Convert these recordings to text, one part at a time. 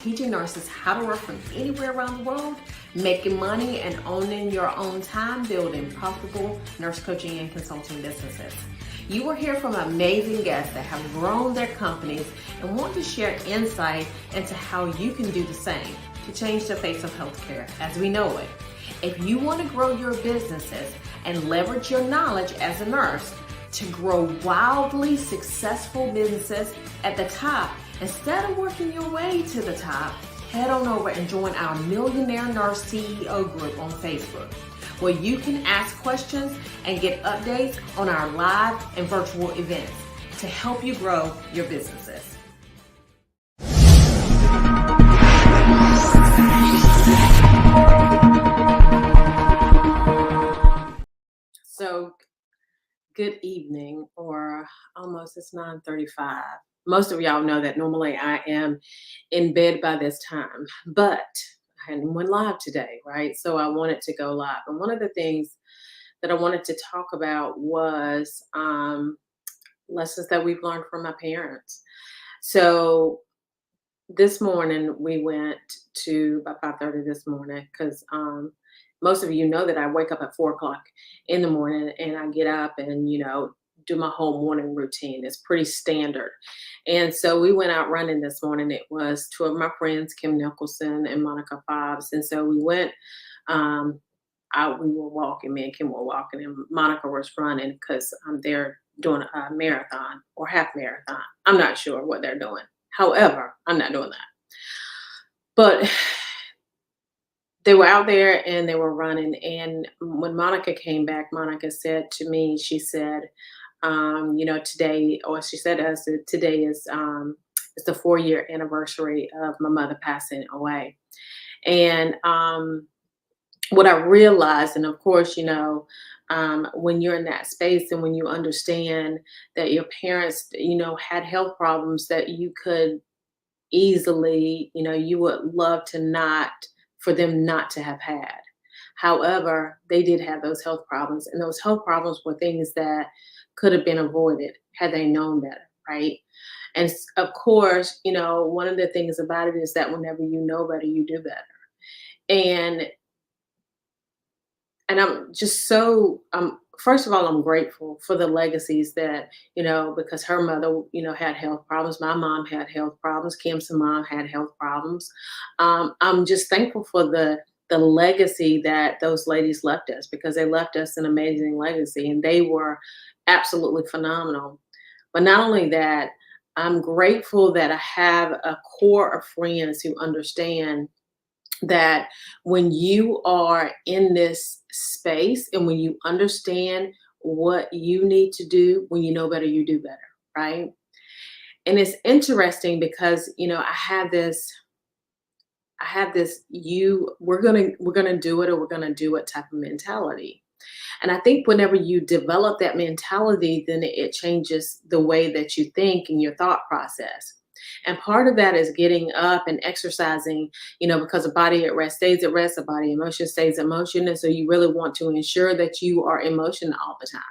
teaching nurses how to work from anywhere around the world, making money and owning your own time, building profitable nurse coaching and consulting businesses. You will hear from amazing guests that have grown their companies and want to share insight into how you can do the same to change the face of healthcare as we know it. If you want to grow your businesses and leverage your knowledge as a nurse to grow wildly successful businesses at the top, instead of working your way to the top, head on over and join our Millionaire Nurse CEO group on Facebook, where you can ask questions and get updates on our live and virtual events to help you grow your businesses. So, good evening, or almost it's 9:35. Most of y'all know that normally I am in bed by this time, but I hadn't went live today, right? So I wanted to go live. And one of the things that I wanted to talk about was lessons that we've learned from my parents. So this morning we went to about 5:30 this morning because most of you know that I wake up at 4 o'clock in the morning and I get up and do my whole morning routine. It's pretty standard. And so we went out running this morning. It was two of my friends, Kim Nicholson and Monica Fobbs. And so we went out, we were walking, me and Kim were walking, and Monica was running because they're doing a marathon or half marathon. I'm not sure what they're doing. However, I'm not doing that. But they were out there and they were running. And when Monica came back, Monica said to me, she said, today, or she said to us that today is it's the 4-year anniversary of my mother passing away. And what I realized, and of course, when you're in that space and when you understand that your parents, had health problems that you could easily, you would love to not for them not to have had. However, they did have those health problems, and those health problems were things that could have been avoided had they known better, right? And of course, one of the things about it is that whenever you know better, you do better. And I'm just so first of all, I'm grateful for the legacies that, because her mother, had health problems. My mom had health problems. Kim's mom had health problems. I'm just thankful for the legacy that those ladies left us, because they left us an amazing legacy and they were absolutely phenomenal. But not only that, I'm grateful that I have a core of friends who understand that when you are in this space and when you understand what you need to do, when you know better, you do better, right? And it's interesting because, I have this we're gonna do it or we're gonna do it type of mentality. And I think whenever you develop that mentality, then it changes the way that you think and your thought process. And part of that is getting up and exercising, because a body at rest stays at rest, a body in motion stays in motion. And so you really want to ensure that you are in motion all the time.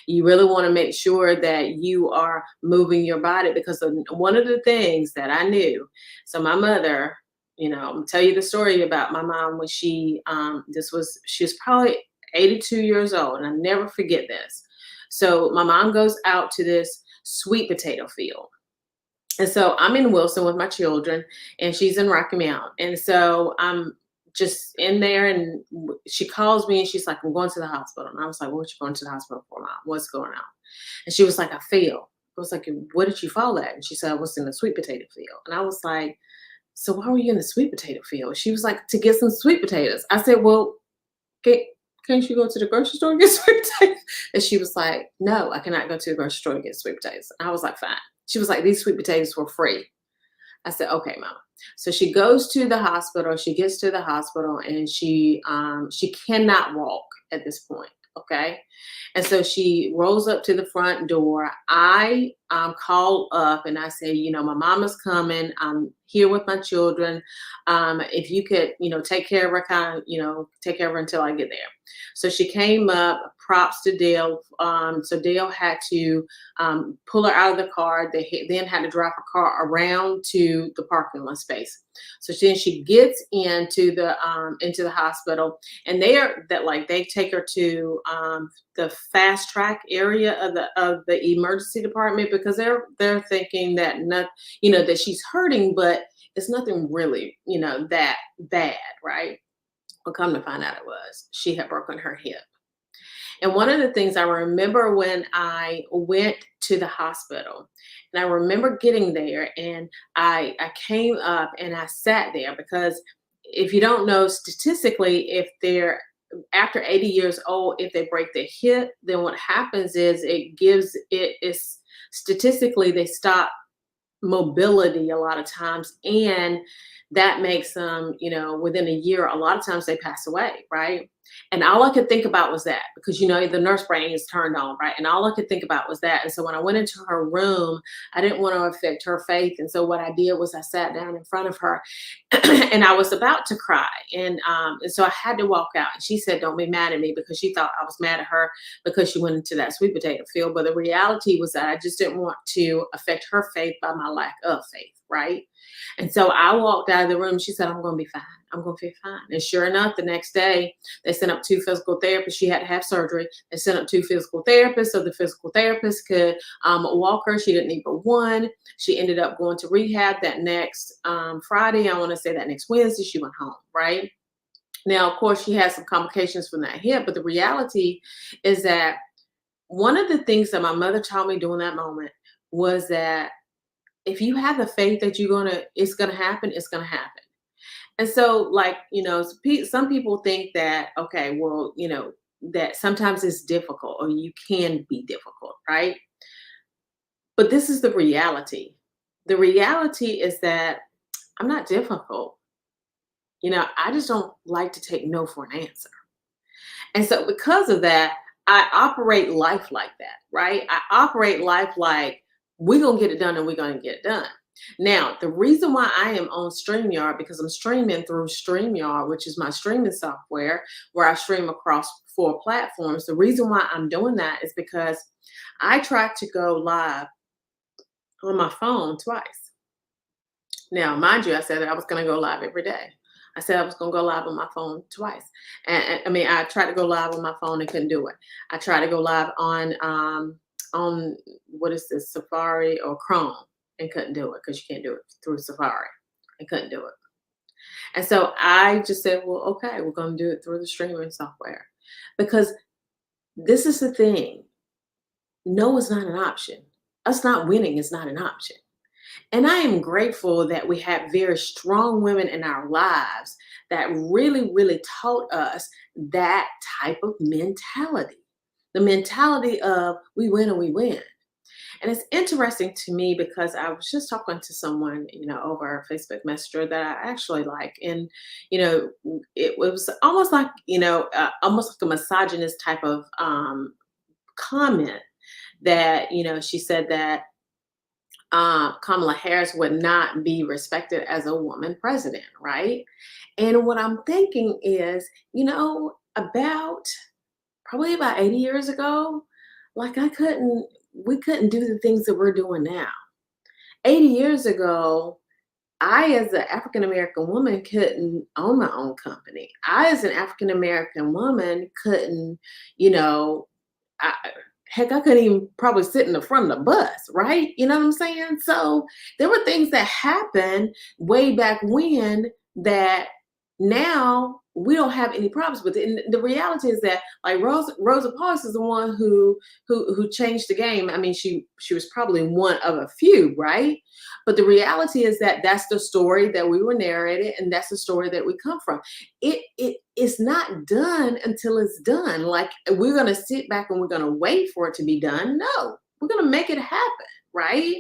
You really want to make sure that you are moving your body, because one of the things that I knew, so my mother, I'm gonna tell you the story about my mom when she was probably 82 years old, and I never forget this. So my mom goes out to this sweet potato field. And so I'm in Wilson with my children, and she's in Rocky Mount. And so I'm just in there, and she calls me and she's like, I'm going to the hospital. And I was like, what you going to the hospital for, Mom? What's going on? And she was like, I fell. I was like, what did you fall at? And she said, I was in the sweet potato field. And I was like, so why were you in the sweet potato field? She was like, to get some sweet potatoes. I said, well, can't you go to the grocery store and get sweet potatoes? And she was like, no, I cannot go to the grocery store and get sweet potatoes. And I was like, fine. She was like, these sweet potatoes were free. I said, okay, Mom. So she goes to the hospital. She gets to the hospital, and she cannot walk at this point. Okay. And so she rolls up to the front door. I call up and I say, my mama's coming. I'm here with my children. If you could, take care of her, take care of her until I get there. So she came up. Props to Dale. So Dale had to pull her out of the car. They then had to drive her car around to the parking lot space. So then she gets into the hospital, and they take her to the fast track area of the emergency department, because they're thinking that that she's hurting, but it's nothing really that bad, right? Well, come to find out, she had broken her hip. And one of the things I remember when I went to the hospital, and I remember getting there, and I came up and I sat there, because if you don't know, statistically, if they're after 80 years old, if they break their hip, then what happens is is statistically they stop mobility a lot of times, and that makes them, within a year, a lot of times they pass away, right? And all I could think about was that, because the nurse brain is turned on, right? And all I could think about was that. And so when I went into her room, I didn't want to affect her faith, and so what I did was I sat down in front of her and I was about to cry, and so I had to walk out, and she said, "Don't be mad at me," because she thought I was mad at her because she went into that sweet potato field. But the reality was that I just didn't want to affect her faith by my lack of faith, right? And so I walked out of the room. She said, "I'm going to be fine. I'm going to be fine." And sure enough, the next day, they sent up two physical therapists. She had to have surgery. They sent up two physical therapists so the physical therapist could walk her. She didn't need but one. She ended up going to rehab that next Friday. I want to say that next Wednesday, she went home, right? Now, of course, she had some complications from that hip, but the reality is that one of the things that my mother taught me during that moment was that if you have the faith that it's gonna happen, it's gonna happen. And so, some people think that, okay, well, that sometimes it's difficult, or you can be difficult, right? But this is the reality. The reality is that I'm not difficult. I just don't like to take no for an answer. And so, because of that, I operate life like that, right? I operate life like we're going to get it done and we're going to get it done. Now, the reason why I am on StreamYard, because I'm streaming through StreamYard, which is my streaming software where I stream across 4 platforms. The reason why I'm doing that is because I tried to go live on my phone twice. Now, mind you, I said that I was going to go live every day. I said I was going to go live on my phone twice. And I mean, I tried to go live on my phone and couldn't do it. I tried to go live on what is this, Safari or Chrome, and couldn't do it, because you can't do it through Safari. I couldn't do it. And so I just said, well, okay, we're going to do it through the streaming software, because this is the thing. No is not an option. Us not winning is not an option. And I am grateful that we have very strong women in our lives that really, really taught us that type of mentality. The mentality of we win and we win. And it's interesting to me, because I was just talking to someone, over Facebook Messenger that I actually like. And, it was almost like, almost like a misogynist type of comment that, she said that Kamala Harris would not be respected as a woman president, right? And what I'm thinking is, probably about 80 years ago, like we couldn't do the things that we're doing now. 80 years ago, I, as an African American woman, couldn't own my own company. I, as an African American woman, couldn't, I, heck, I couldn't even probably sit in the front of the bus, right? You know what I'm saying? So there were things that happened way back when that now we don't have any problems with it. And the reality is that, like, Rosa Parks is the one who changed the game. I mean, she was probably one of a few, right? But the reality is that that's the story that we were narrated, and that's the story that we come from. It's not done until it's done. Like, we're gonna sit back and we're gonna wait for it to be done. No, we're gonna make it happen, right?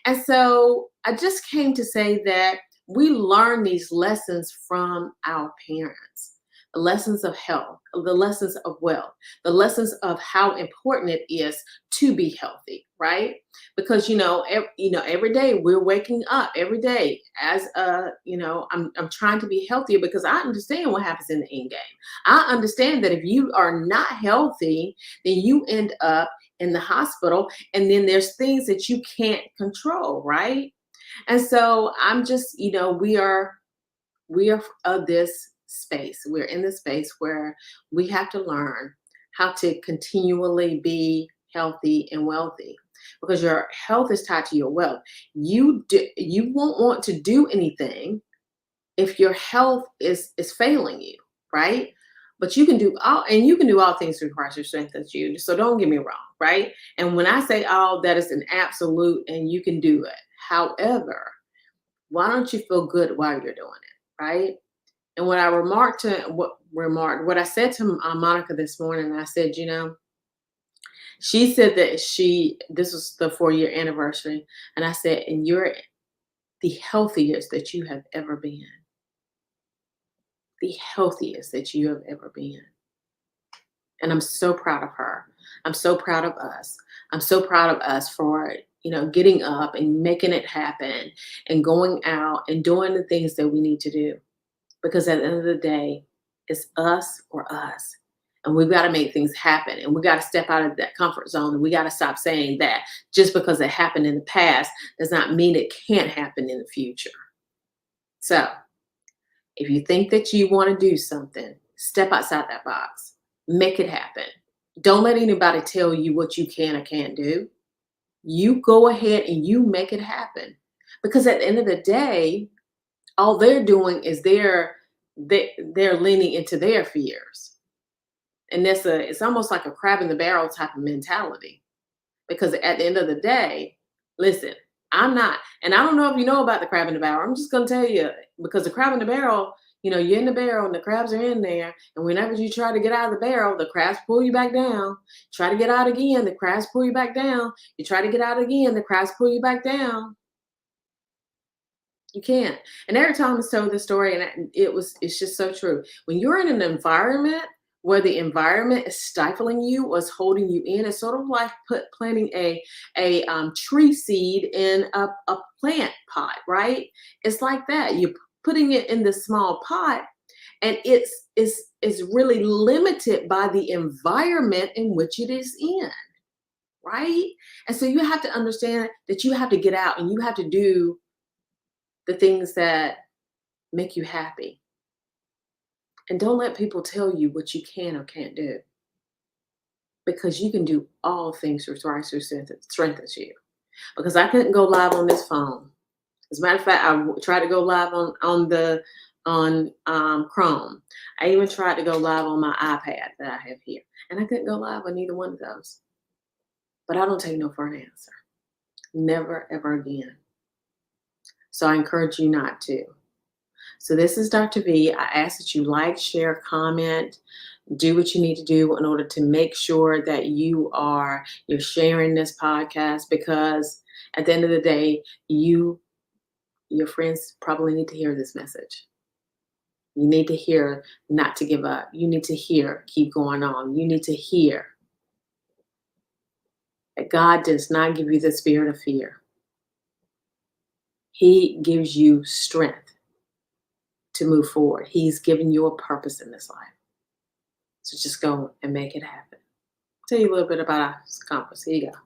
And so I just came to say that we learn these lessons from our parents. lessons of health, the lessons of wealth, the lessons of how important it is to be healthy, right? Because every day we're waking up every day as I'm trying to be healthier because I understand what happens in the end game. I understand that if you are not healthy, then you end up in the hospital, and then there's things that you can't control, right? And so I'm just, we are of this space. We're in this space where we have to learn how to continually be healthy and wealthy, because your health is tied to your wealth. You won't want to do anything if your health is failing you, right? But you can do all things through Christ who strengthens you. So don't get me wrong, right? And when I say all, that is an absolute, and you can do it. However, why don't you feel good while you're doing it, right? And what I said to Monica this morning, I said, she said that this was the 4-year anniversary, and I said, and you're the healthiest that you have ever been, the healthiest that you have ever been. And I'm so proud of her. I'm so proud of us. I'm so proud of us for, getting up and making it happen and going out and doing the things that we need to do. Because at the end of the day, it's us or us. And we've got to make things happen. And we got to step out of that comfort zone. And we got to stop saying that just because it happened in the past does not mean it can't happen in the future. So if you think that you want to do something, step outside that box. Make it happen. Don't let anybody tell you what you can or can't do. You go ahead and you make it happen. Because at the end of the day, all they're doing is they're leaning into their fears. And it's almost like a crab in the barrel type of mentality. Because at the end of the day, listen, I'm not, and I don't know if you know about the crab in the barrel. I'm just going to tell you, because the crab in the barrel, you're in the barrel and the crabs are in there. And whenever you try to get out of the barrel, the crabs pull you back down. Try to get out again, the crabs pull you back down. You try to get out again, the crabs pull you back down. You can't. And every time I told this story, and it's just so true. When you're in an environment where the environment is stifling you or is holding you in, it's sort of like planting a tree seed in a plant pot, right? It's like that. You're putting it in this small pot, and it's really limited by the environment in which it is in, right? And so you have to understand that you have to get out and you have to do the things that make you happy. And don't let people tell you what you can or can't do. Because you can do all things through Christ who strengthens you. Because I couldn't go live on this phone. As a matter of fact, I tried to go live on Chrome. I even tried to go live on my iPad that I have here. And I couldn't go live on either one of those. But I don't take no for an answer. Never, ever again. So I encourage you not to. So this is Dr. V. I ask that you like, share, comment, do what you need to do in order to make sure that you're sharing this podcast, because at the end of the day, your friends probably need to hear this message. You need to hear not to give up. You need to hear keep going on. You need to hear that God does not give you the spirit of fear. He gives you strength to move forward. He's given you a purpose in this life. So just go and make it happen. I'll tell you a little bit about our conference. Here you go.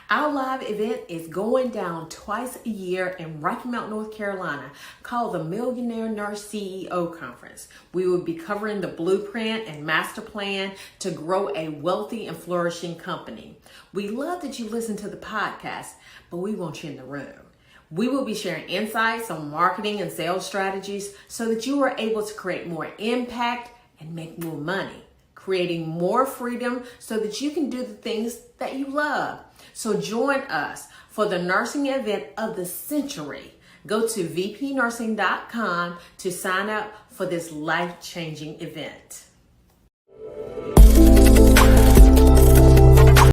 Our live event is going down twice a year in Rocky Mount, North Carolina, called the Millionaire Nurse CEO Conference. We will be covering the blueprint and master plan to grow a wealthy and flourishing company. We love that you listen to the podcast, but we want you in the room. We will be sharing insights on marketing and sales strategies so that you are able to create more impact and make more money, creating more freedom so that you can do the things that you love. So join us for the nursing event of the century. Go to vpnursing.com to sign up for this life-changing event.